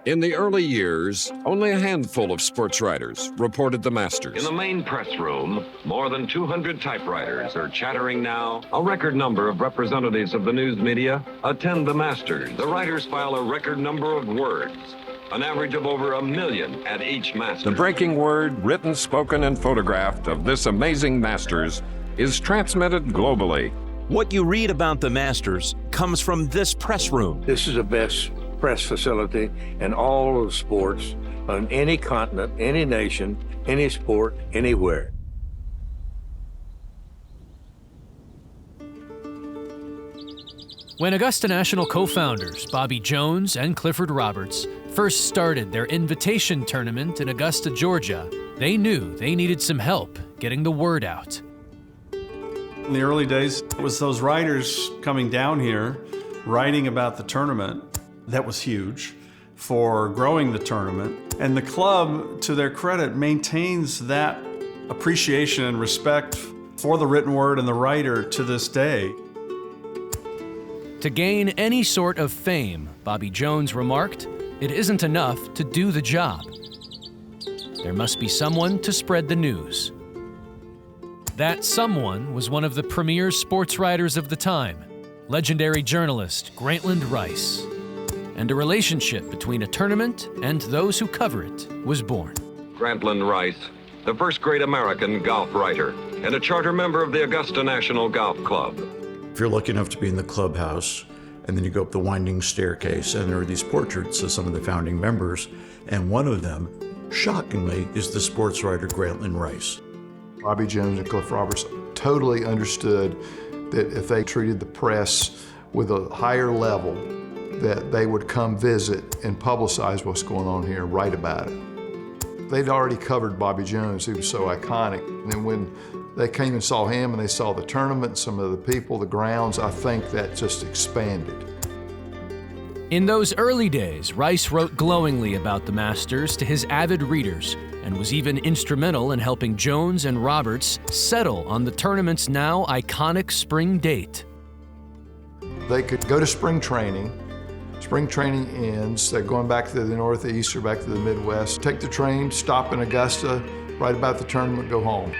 In the early years, only a handful of sports writers reported the Masters. In the main press room, more than 200 typewriters are chattering now. A record number of representatives of the news media attend the Masters. The writers file a record number of words, an average of over 1 million at each Masters. The breaking word, written, spoken, and photographed of this amazing Masters is transmitted globally. What you read about the Masters comes from this press room. This is the best press facility in all of sports, on any continent, any nation, any sport, anywhere. When Augusta National co-founders Bobby Jones and Clifford Roberts first started their invitation tournament in Augusta, Georgia, they knew they needed some help getting the word out. In the early days, it was those writers coming down here, writing about the tournament. That was huge for growing the tournament. And the club, to their credit, maintains that appreciation and respect for the written word and the writer to this day. To gain any sort of fame, Bobby Jones remarked, it isn't enough to do the job. There must be someone to spread the news. That someone was one of the premier sports writers of the time, legendary journalist Grantland Rice. And a relationship between a tournament and those who cover it was born. Grantland Rice, the first great American golf writer and a charter member of the Augusta National Golf Club. If you're lucky enough to be in the clubhouse, and then you go up the winding staircase, and there are these portraits of some of the founding members, and one of them, shockingly, is the sports writer Grantland Rice. Bobby Jones and Cliff Roberts totally understood that if they treated the press with a higher level, that they would come visit and publicize what's going on here and write about it. They'd already covered Bobby Jones, he was so iconic. And then when they came and saw him and they saw the tournament, some of the people, the grounds, I think that just expanded. In those early days, Rice wrote glowingly about the Masters to his avid readers and was even instrumental in helping Jones and Roberts settle on the tournament's now iconic spring date. They could go to spring training. Spring training ends, they're going back to the Northeast or back to the Midwest. Take the train, stop in Augusta, write about the tournament, go home.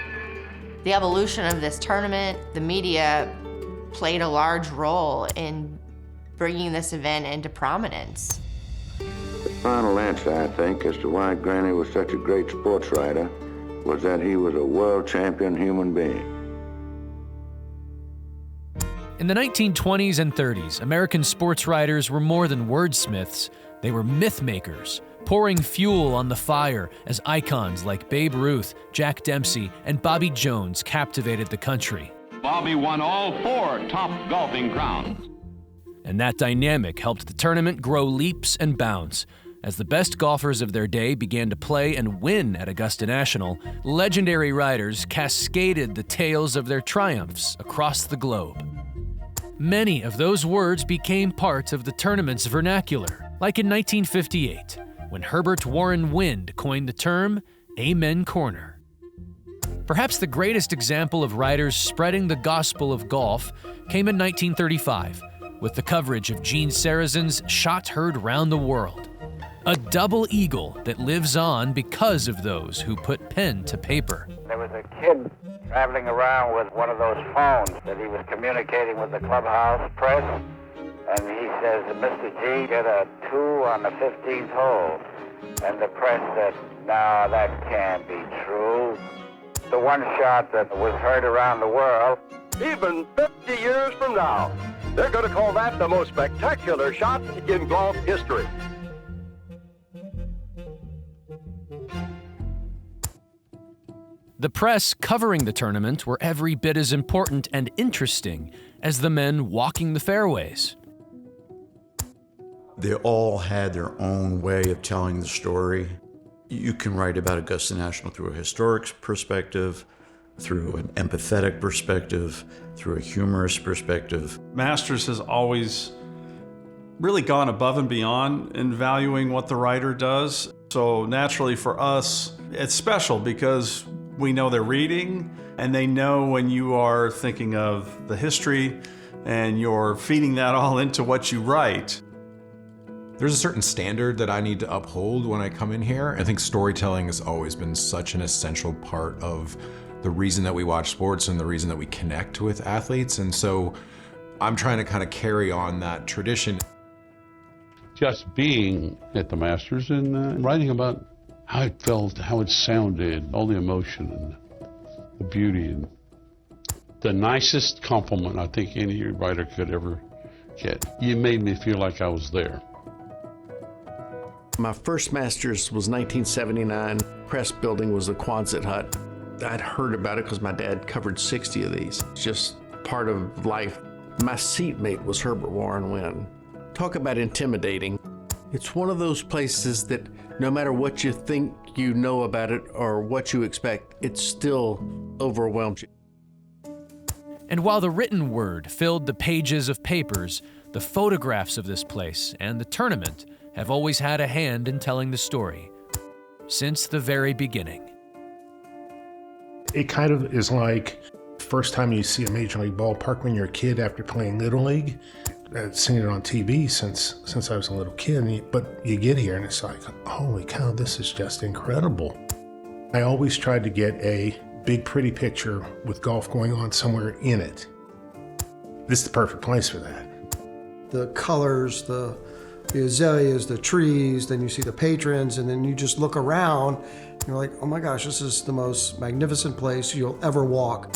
The evolution of this tournament, the media played a large role in bringing this event into prominence. The final answer, I think, as to why Granny was such a great sports writer was that he was a world champion human being. In the 1920s and 30s, American sports writers were more than wordsmiths. They were myth makers, pouring fuel on the fire as icons like Babe Ruth, Jack Dempsey, and Bobby Jones captivated the country. Bobby won all 4 top golfing crowns. And that dynamic helped the tournament grow leaps and bounds. As the best golfers of their day began to play and win at Augusta National, legendary writers cascaded the tales of their triumphs across the globe. Many of those words became part of the tournament's vernacular, like in 1958, when Herbert Warren Wind coined the term Amen Corner. Perhaps the greatest example of writers spreading the gospel of golf came in 1935, with the coverage of Gene Sarazen's Shot Heard Round the World, a double eagle that lives on because of those who put pen to paper. There was a kid traveling around with one of those phones that he was communicating with the clubhouse press, and he says, Mr. G, get a 2 on the 15th hole. And the press said, no, that can't be true. The one shot that was heard around the world. Even 50 years from now, they're going to call that the most spectacular shot in golf history. The press covering the tournament were every bit as important and interesting as the men walking the fairways. They all had their own way of telling the story. You can write about Augusta National through a historic perspective, through an empathetic perspective, through a humorous perspective. Masters has always really gone above and beyond in valuing what the writer does. So naturally for us, it's special because we know they're reading and they know when you are thinking of the history and you're feeding that all into what you write. There's a certain standard that I need to uphold when I come in here. I think storytelling has always been such an essential part of the reason that we watch sports and the reason that we connect with athletes. And so I'm trying to kind of carry on that tradition. Just being at the Masters and writing about how it felt, how it sounded, all the emotion and the beauty. And the nicest compliment I think any writer could ever get. You made me feel like I was there. My first Masters was 1979. Press building was the Quonset hut. I'd heard about it because my dad covered 60 of these. It's just part of life. My seatmate was Herbert Warren Wynn. Talk about intimidating. It's one of those places that no matter what you think you know about it or what you expect, it still overwhelms you. And while the written word filled the pages of papers, the photographs of this place and the tournament have always had a hand in telling the story, since the very beginning. It kind of is like the first time you see a Major League ballpark when you're a kid after playing Little League. I've seen it on TV since I was a little kid, but you get here and it's like, holy cow, this is just incredible. I always tried to get a big, pretty picture with golf going on somewhere in it. This is the perfect place for that. The colors, the azaleas, the trees, then you see the patrons, and then you just look around, and you're like, oh my gosh, this is the most magnificent place you'll ever walk.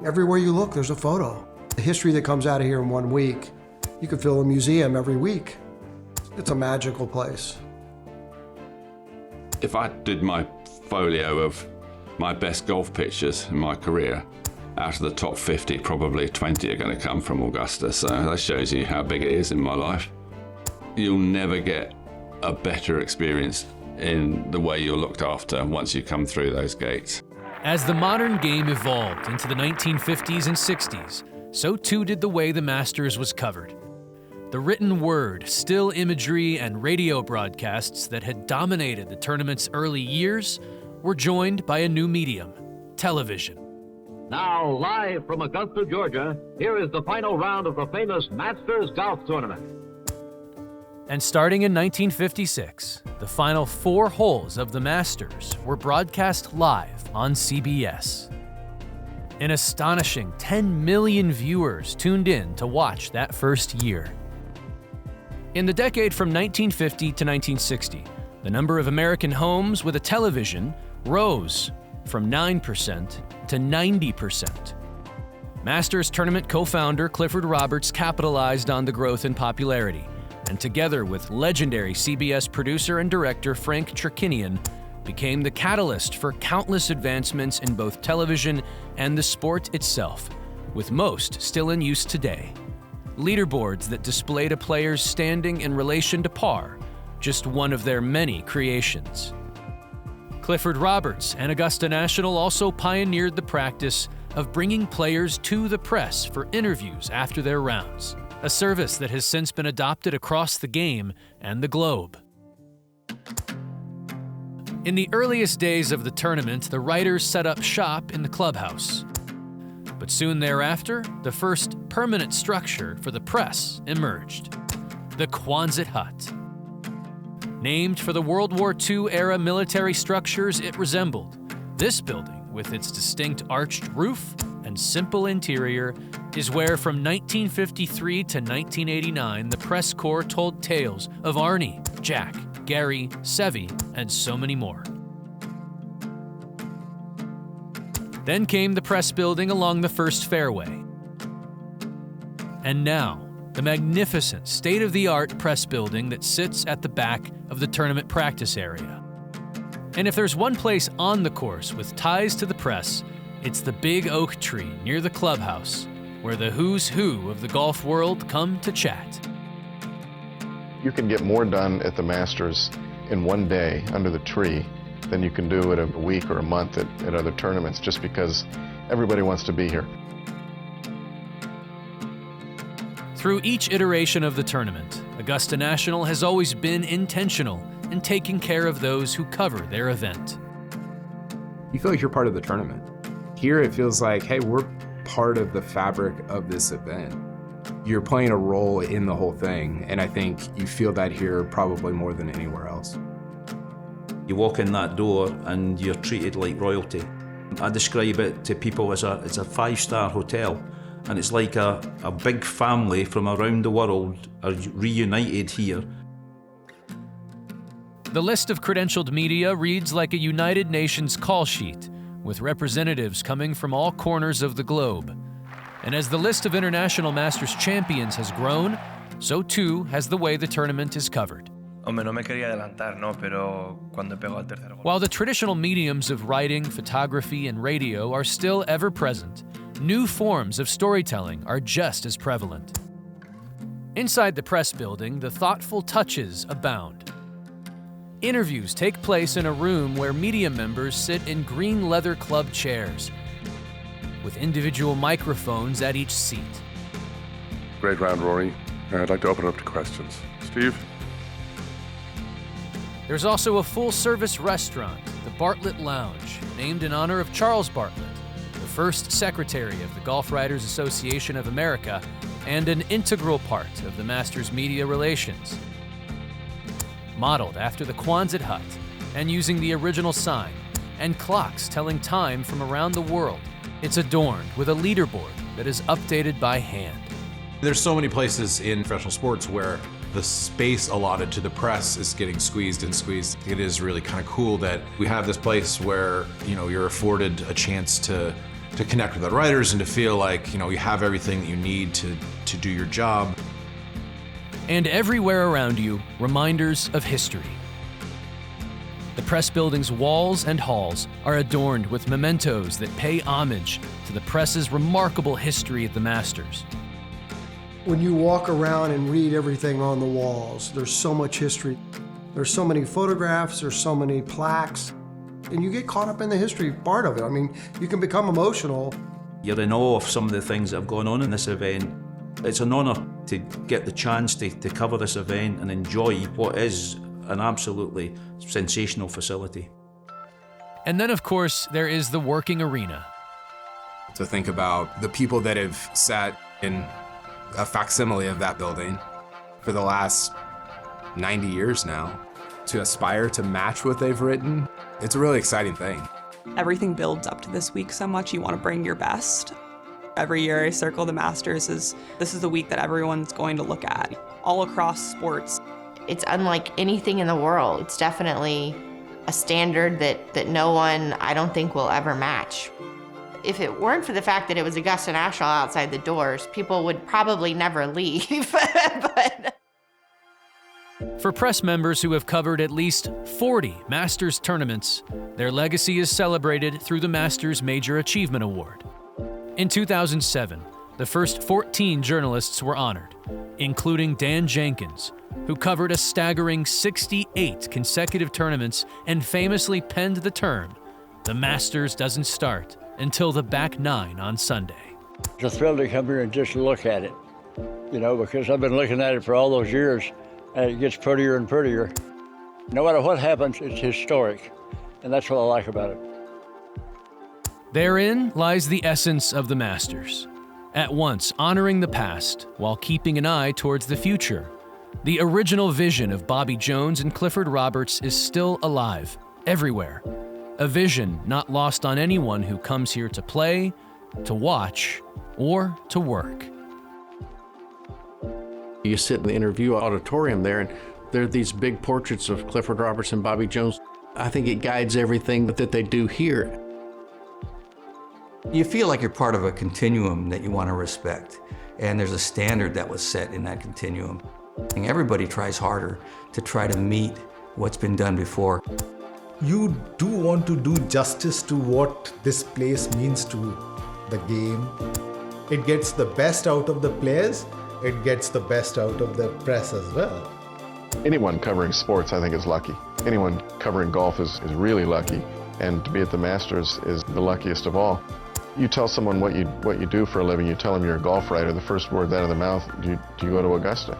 Everywhere you look, there's a photo. The history that comes out of here in 1 week, you could fill a museum every week. It's a magical place. If I did my folio of my best golf pictures in my career, out of the top 50, probably 20 are going to come from Augusta, so that shows you how big it is in my life. You'll never get a better experience in the way you're looked after once you come through those gates. As the modern game evolved into the 1950s and 60s, so too did the way the Masters was covered. The written word, still imagery, and radio broadcasts that had dominated the tournament's early years were joined by a new medium, television. Now, live from Augusta, Georgia, here is the final round of the famous Masters Golf Tournament. And starting in 1956, the final 4 holes of the Masters were broadcast live on CBS. An astonishing 10 million viewers tuned in to watch that first year. In the decade from 1950 to 1960, the number of American homes with a television rose from 9% to 90%. Masters Tournament co-founder Clifford Roberts capitalized on the growth in popularity, and together with legendary CBS producer and director Frank Cherkinian, became the catalyst for countless advancements in both television and the sport itself, with most still in use today. Leaderboards that displayed a player's standing in relation to par, just one of their many creations. Clifford Roberts and Augusta National also pioneered the practice of bringing players to the press for interviews after their rounds, a service that has since been adopted across the game and the globe. In the earliest days of the tournament, the writers set up shop in the clubhouse. But soon thereafter, the first permanent structure for the press emerged, the Quonset hut. Named for the World War II-era military structures it resembled, this building, with its distinct arched roof and simple interior, is where from 1953 to 1989 the press corps told tales of Arnie, Jack, Gary, Sevy, and so many more. Then came the press building along the first fairway. And now, the magnificent state-of-the-art press building that sits at the back of the tournament practice area. And if there's one place on the course with ties to the press, it's the big oak tree near the clubhouse, where the who's who of the golf world come to chat. You can get more done at the Masters in one day under the tree than you can do at a week or a month at other tournaments, just because everybody wants to be here. Through each iteration of the tournament, Augusta National has always been intentional in taking care of those who cover their event. You feel like you're part of the tournament. Here it feels like, hey, we're part of the fabric of this event. You're playing a role in the whole thing, and I think you feel that here probably more than anywhere else. You walk in that door and you're treated like royalty. I describe it to people as it's a five-star hotel, and it's like a big family from around the world are reunited here. The list of credentialed media reads like a United Nations call sheet, with representatives coming from all corners of the globe. And as the list of International Masters champions has grown, so too has the way the tournament is covered. While the traditional mediums of writing, photography, and radio are still ever present, new forms of storytelling are just as prevalent. Inside the press building, the thoughtful touches abound. Interviews take place in a room where media members sit in green leather club chairs, with individual microphones at each seat. Great round, Rory. I'd like to open it up to questions. Steve? There's also a full-service restaurant, the Bartlett Lounge, named in honor of Charles Bartlett, the first secretary of the Golf Writers Association of America and an integral part of the Masters media relations. Modeled after the Quonset hut and using the original sign and clocks telling time from around the world, it's adorned with a leaderboard that is updated by hand. There's so many places in professional sports where the space allotted to the press is getting squeezed and squeezed. It is really kind of cool that we have this place where, you're afforded a chance to connect with the writers and to feel like, you have everything that you need to do your job. And everywhere around you, reminders of history. The press building's walls and halls are adorned with mementos that pay homage to the press's remarkable history at the Masters. When you walk around and read everything on the walls, there's so much history. There's so many photographs, there's so many plaques, and you get caught up in the history part of it. I mean, you can become emotional. You're in awe of some of the things that have gone on in this event. It's an honor to get the chance to cover this event and enjoy what is an absolutely sensational facility. And then, of course, there is the working arena. To think about the people that have sat in a facsimile of that building for the last 90 years now, to aspire to match what they've written, it's a really exciting thing. Everything builds up to this week so much, you want to bring your best. Every year I circle the Masters as this is the week that everyone's going to look at, all across sports. It's unlike anything in the world. It's definitely a standard that no one, I don't think, will ever match. If it weren't for the fact that it was Augusta National outside the doors, people would probably never leave. But for press members who have covered at least 40 Masters tournaments, their legacy is celebrated through the Masters Major Achievement Award. In 2007, the first 14 journalists were honored, including Dan Jenkins, who covered a staggering 68 consecutive tournaments and famously penned the term, "The Masters doesn't start until the back nine on Sunday." It's a thrill to come here and just look at it, because I've been looking at it for all those years, and it gets prettier and prettier. No matter what happens, it's historic, and that's what I like about it. Therein lies the essence of the Masters, at once honoring the past while keeping an eye towards the future. The original vision of Bobby Jones and Clifford Roberts is still alive, everywhere. A vision not lost on anyone who comes here to play, to watch, or to work. You sit in the interview auditorium there, and there are these big portraits of Clifford Roberts and Bobby Jones. I think it guides everything that they do here. You feel like you're part of a continuum that you want to respect, and there's a standard that was set in that continuum. And everybody tries harder to try to meet what's been done before. You do want to do justice to what this place means to the game. It gets the best out of the players, it gets the best out of the press as well. Anyone covering sports, I think, is lucky. Anyone covering golf is really lucky, and to be at the Masters is the luckiest of all. You tell someone what you do for a living, you tell them you're a golf writer, the first word out of their mouth, do you go to Augusta?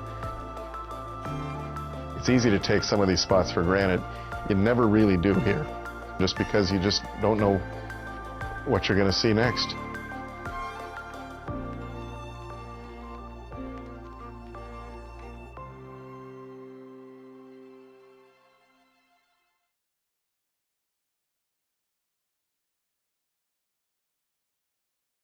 It's easy to take some of these spots for granted. You never really do here, just because you just don't know what you're going to see next.